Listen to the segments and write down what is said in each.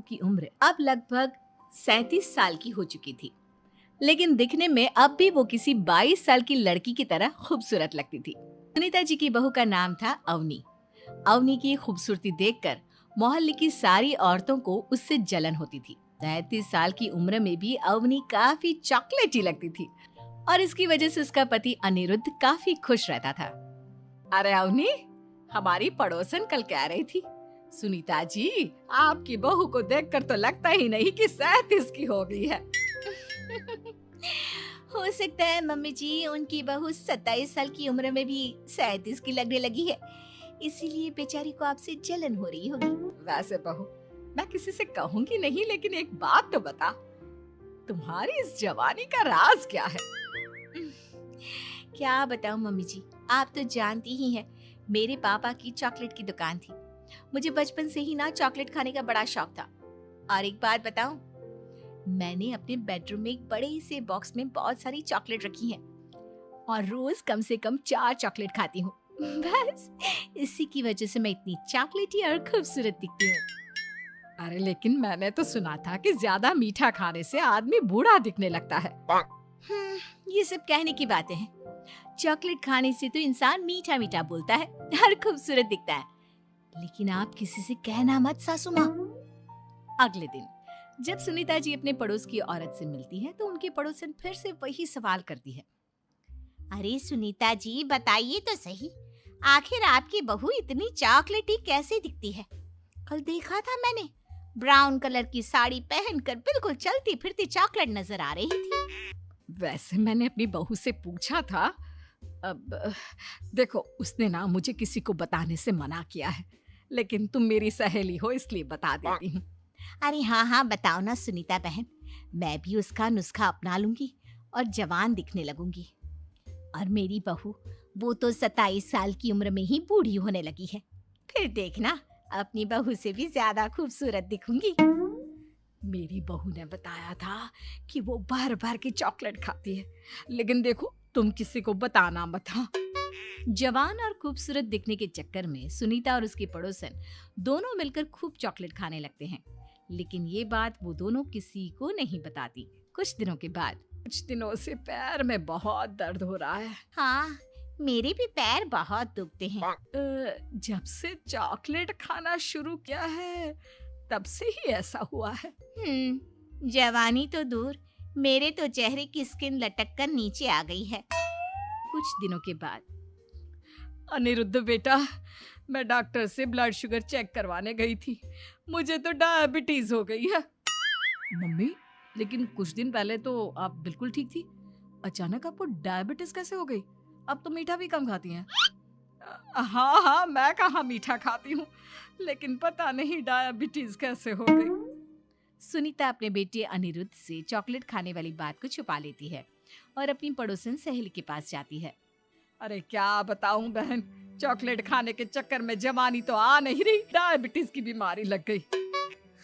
की उम्र अब लगभग 37 साल की हो चुकी थी, लेकिन दिखने में अब भी वो किसी 22 साल की लड़की की तरह खूबसूरत लगती थी। सुनीता जी की बहू का नाम था अवनी। अवनी की खूबसूरती देखकर मोहल्ले की सारी औरतों को उससे जलन होती थी। 37 साल की उम्र में भी अवनी काफी चॉकलेटी लगती थी और इसकी वजह से उसका पति अनिरुद्ध काफी खुश रहता था। अरे अवनी, हमारी पड़ोसन कल कह रही थी, सुनीता जी, आपकी बहू को देखकर तो लगता ही नहीं कि 37 की हो गई है। हो सकता है मम्मी जी उनकी बहू 27 साल की उम्र में भी 37 की लगने लगी है, इसीलिए बेचारी को आपसे जलन हो रही होगी। वैसे बहू, मैं किसी से कहूंगी नहीं, लेकिन एक बात तो बता, तुम्हारी इस जवानी का राज क्या है? क्या बताऊं मम्मी जी, आप तो जानती ही हैं, मेरे पापा की चॉकलेट की दुकान थी। मुझे बचपन से ही ना चॉकलेट खाने का बड़ा शौक था। और एक बात बताऊं, मैंने अपने बेडरूम में एक बड़े से बॉक्स में बहुत सारी चॉकलेट रखी हैं और रोज कम से कम 4 चॉकलेट खाती हूँ। बस इसी की वजह से मैं इतनी चॉकलेटी और खूबसूरत दिखती हूँ। अरे लेकिन मैंने तो सुना था कि ज्यादा मीठा खाने से आदमी बूढ़ा दिखने लगता है। ये सब कहने की बातें हैं। चॉकलेट खाने से तो इंसान मीठा मीठा बोलता है और खूबसूरत दिखता है। लेकिन आप किसी से कहना मत सासू माँ। अगले दिन जब सुनीता जी अपने पड़ोस की औरत से मिलती है तो उनकी पड़ोसन फिर से वही सवाल करती है। अरे सुनीता जी, बताइए तो सही, आखिर आपकी बहू इतनी चॉकलेटी कैसे दिखती है? कल देखा था मैंने, ब्राउन कलर की साड़ी पहनकर बिल्कुल चलती फिरती चॉकलेट नजर आ रही थी। वैसे मैंने अपनी बहू से पूछा था। अब देखो, उसने ना मुझे किसी को बताने से मना किया है, लेकिन तुम मेरी सहेली हो इसलिए बता देती हूँ। अरे हाँ हाँ, बताओ ना सुनीता बहन, मैं भी उसका नुस्खा अपना लूंगी और जवान दिखने लगूंगी। और मेरी बहू, वो तो 27 साल की उम्र में ही बूढ़ी होने लगी है, फिर देखना अपनी बहू से भी ज्यादा खूबसूरत दिखूंगी। मेरी बहू ने बताया था कि वो भर भर के चॉकलेट खाती है, लेकिन देखो तुम किसी को बताना मत। हाँ। जवान और खूबसूरत दिखने के चक्कर में सुनीता और उसकी पड़ोसन दोनों मिलकर खूब चॉकलेट खाने लगते हैं, लेकिन ये बात वो दोनों किसी को नहीं बताती। कुछ दिनों के बाद, कुछ दिनों से पैर में बहुत दर्द हो रहा है। हाँ, मेरे भी पैर बहुत दुखते हैं। जब से चॉकलेट खाना शुरू किया है तब से ही ऐसा हुआ है। जवानी तो दूर, मेरे तो चेहरे की स्किन लटक कर नीचे आ गई है। कुछ दिनों के बाद, अनिरुद्ध बेटा, मैं डॉक्टर से ब्लड शुगर चेक करवाने गई थी, मुझे तो डायबिटीज हो गई है। मम्मी, लेकिन कुछ दिन पहले तो आप बिल्कुल ठीक थी, अचानक आपको डायबिटीज कैसे हो गई? अब तो मीठा भी कम खाती हैं। हाँ हाँ, मैं कहाँ मीठा खाती हूँ, लेकिन पता नहीं डायबिटीज कैसे हो गई। सुनीता अपने बेटे अनिरुद्ध से चॉकलेट खाने वाली बात को छुपा लेती है और अपनी पड़ोसन सहेली के पास जाती है। अरे क्या बताऊं बहन, चॉकलेट खाने के चक्कर में जवानी तो आ नहीं रही, डायबिटीज की बीमारी लग गई।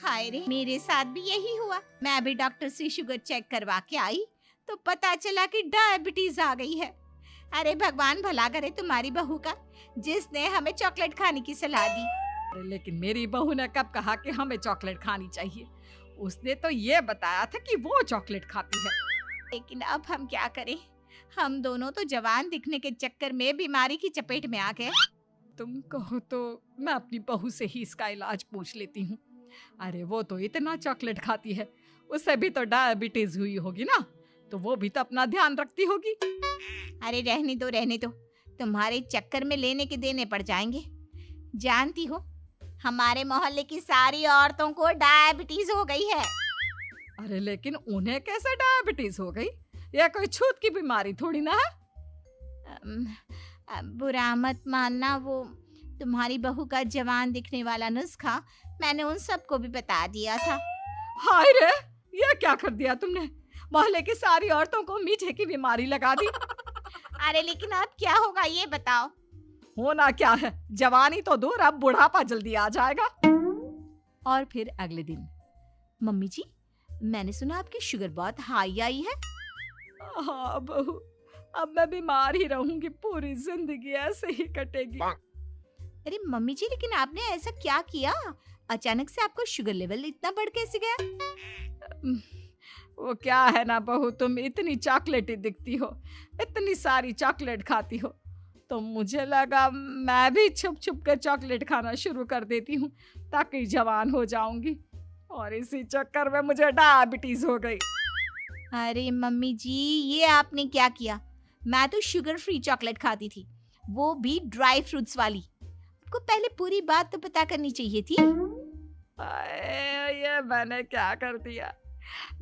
हाय रे, मेरे साथ भी यही हुआ। मैं भी डॉक्टर से शुगर चेक करवा के आई तो पता चला कि डायबिटीज आ गई है। अरे भगवान भला करे तुम्हारी बहू का, जिसने हमें चॉकलेट खाने की सलाह दी। अरे लेकिन मेरी बहू ने कब कहा कि हमें चॉकलेट खानी चाहिए? उसने तो ये बताया था कि वो चॉकलेट खाती है। लेकिन अब हम क्या करें, हम दोनों तो जवान दिखने के चक्कर में बीमारी की चपेट में आ गए। तुम कहो तो मैं अपनी बहू से ही इसका इलाज पूछ लेती हूँ। अरे वो तो इतना चॉकलेट खाती है, उसे भी तो डायबिटीज हुई होगी ना, तो वो भी तो अपना ध्यान रखती होगी। अरे रहने दो रहने दो, तुम्हारे चक्कर में लेने के देने पड़ जाएंगे। जानती हो, हमारे मोहल्ले की सारी औरतों को डायबिटीज हो गई है। अरे लेकिन उन्हें कैसे डायबिटीज हो गई? यह कोई छूत की बीमारी थोड़ी ना है। बुरा मत मानना, वो तुम्हारी बहू का जवान दिखने वाला नुस्खा मैंने उन सबको भी बता दिया था। हाय रे, ये क्या कर दिया तुमने? मोहल्ले की सारी औरतों को मीठे की बीमारी लगा दी। अरे लेकिन अब क्या होगा ये बताओ। होना क्या है, जवानी तो दूर, अब बुढ़ापा जल्दी आ जाएगा। और फिर अगले दिन, मम्मी जी, मैंने सुना आपकी शुगर बहुत हाई आई है। हाँ बहू, अब मैं बीमार ही रहूंगी, पूरी जिंदगी ऐसे ही कटेगी। अरे मम्मी जी, लेकिन आपने ऐसा क्या किया अचानक से आपका शुगर लेवल इतना बढ़ कैसे गया? वो क्या है ना बहू, तुम इतनी चॉकलेटी दिखती हो, इतनी सारी चॉकलेट खाती हो, तो मुझे लगा मैं भी छुप छुप कर चॉकलेट खाना शुरू कर देती हूँ ताकि जवान हो जाऊंगी, और इसी चक्कर में मुझे डायबिटीज हो गई। अरे मम्मी जी, ये आपने क्या किया? मैं तो शुगर फ्री चॉकलेट खाती थी, वो भी ड्राई फ्रूट्स वाली। आपको पहले पूरी बात तो पता करनी चाहिए थी। ये मैंने क्या कर दिया?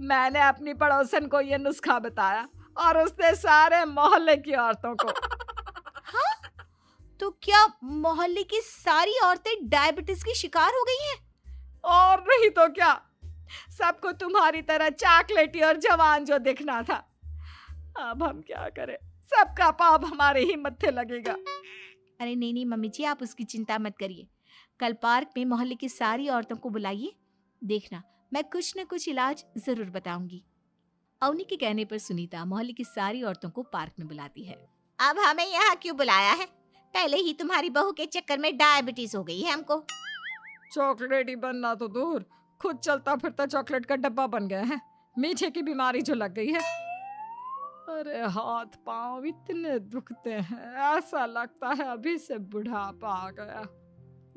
मैंने अपनी पड़ोसन को ये नुस्खा बताया और उसने सारे मोहल्ले की औरतों को। हाँ? तो क्या मोहल्ले की सारी औरतें डायबिटीज की शिकार हो गई हैं? और नहीं तो क्या, सबको तुम्हारी तरह चॉकलेटी और जवान जो दिखना था। अब हम क्या करें, सबका पाप हमारे ही मत्थे लगेगा। अरे नहीं नहीं मम्मी जी, आप उसकी चिंता मत करिए। कल पार्क में मोहल्ले की सारी औरतों को बुलाइए, देखना मैं कुछ न कुछ इलाज जरूर बताऊंगी। अवनी के कहने पर सुनीता मोहल्ले की सारी औरतों को पार्क में बुलाती है। अब हमें यहाँ क्यों बुलाया है? पहले ही तुम्हारी बहू के चक्कर में डायबिटीज हो गई है हमको। चॉकलेटी बनना तो दूर, खुद चलता फिरता चॉकलेट का डब्बा बन गया है। मीठे की बीमारी जो लग गई है। अरे हाथ पांव इतने दुखते हैं, ऐसा लगता है अभी से बुढ़ापा आ गया।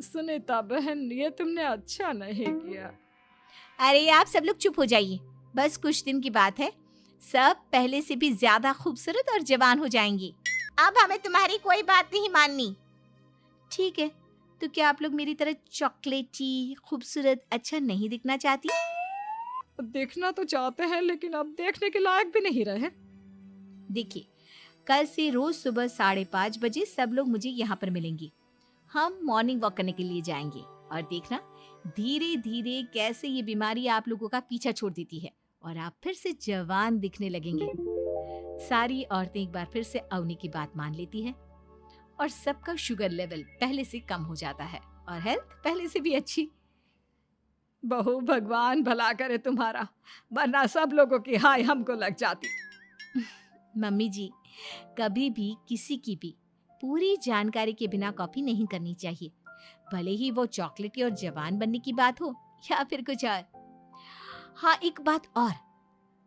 सुनीता बहन, ये तुमने अच्छा नहीं किया। अरे आप सब लोग चुप हो जाइए, बस कुछ दिन की बात है, सब पहले से भी ज्यादा खूबसूरत और जवान हो जाएंगी। अब हमें तुम्हारी कोई बात नहीं माननी। ठीक है, तो क्या आप लोग मेरी तरह चॉकलेटी, खूबसूरत, अच्छा नहीं दिखना चाहती? देखना तो चाहते हैं, लेकिन अब देखने के लायक भी नहीं रहे। देखिए, कल से रोज सुबह 5:30 बजे सब लोग मुझे यहाँ पर मिलेंगे। हम मॉर्निंग वॉक करने के लिए जाएंगे और देखना धीरे धीरे कैसे ये बीमारी आप लोगों का पीछा छोड़ देती है और आप फिर से जवान दिखने लगेंगे। सारी औरतें एक बार फिर से अवनी की बात मान लेती है और सबका शुगर लेवल पहले से कम हो जाता है और हेल्थ पहले से भी अच्छी। बहू, भगवान भला करे तुम्हारा, वरना सब लोगों की हाय हमको लग जाती। मम्मी जी, कभी भी किसी की भी पूरी जानकारी के बिना कॉपी नहीं करनी चाहिए, भले ही वो चॉकलेटी और जवान बनने की बात हो या फिर कुछ और। हाँ, एक बात और,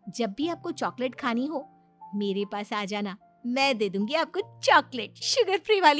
जब भी आपको चॉकलेट खानी हो मेरे पास आ जाना, मैं दे दूंगी आपको चॉकलेट, शुगर फ्री वाली।